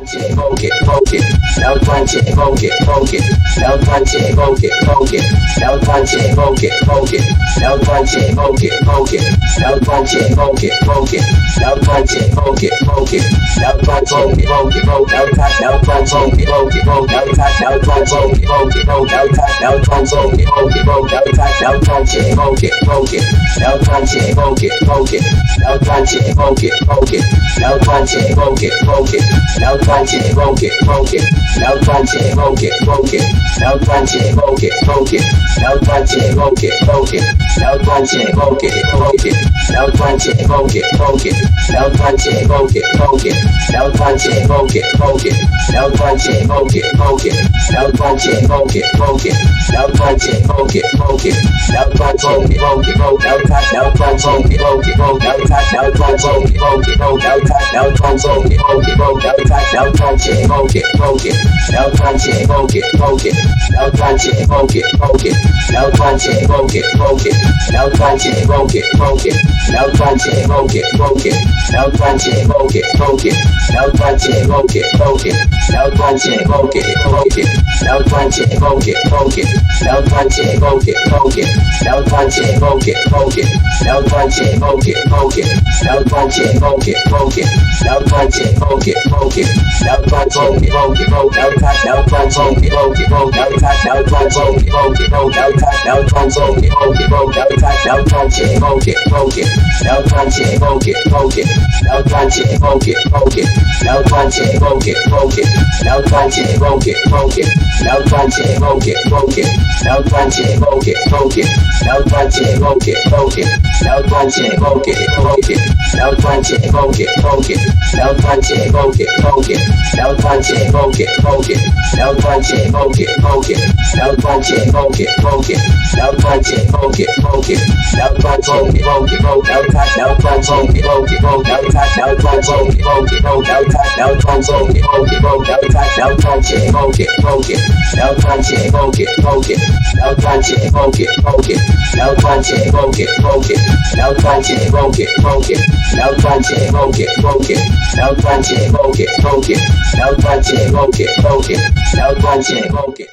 节风给风给，然后团结风给风给，然后团结风给风给，然后团结风给风给，然后团结风给风给，然后团结风给风给，然后团结风给风给，然后团风给风给风，然后团风给风给风，然后团风给风给风，然后团风给风给风，然后团结风给风给，然后团结风给风给，然后团结风给风给，然后团结风给风给，然后团结风给风给，然后团结风给风给，然后团结风给风给，然后团结风给风给，然后团结风给风给，然后团结风给风给，然后团结风给风给，然后团结风给风给，然后团结风给风给，然后团结风给风给，然后团结风给风给，然后团风给风给风，然后团风给风给风，然后团风给风给风，然后团风给风给风，然后团结风给风给，然后团结风给风给，然后团结风给风给，然后团结风给风给，然后团结风给风给，然后团结风给风给，然后团结风给风给，然后团结风给风给，然后团结风给风给，然后团结风给风给，然后团结风给风给，然后团结风给风给，然后团结风给风给，然后团结风给风给，然后团结风给风给，然后团风给风给风，然后团风给风给风，然后团风给风给风，然后团风给风给风，然后团结风给风给，然后团结风给风给，然后团结风给风给，然后团结风给风给，然后团结风给风给，然后团结风给风给，然后团结风给风给，然后团结风给风给，然后团结风给风给，然后团结风给风给，然后团结风给风给，然后团结风给风给，然后团结风给风给，然后团结风给风给，然后团结风给风给，然后团风给风给风，然后团风给风给风，然后团风给风给风，然后团风给风给风，然后团结风给风给，然后团结风给风给，然后团结风给风给，然后团结风给风给，然后团结风给风给，然后团结风给风给，然后团结风给风给，然后团结风给风给，然后团结风给。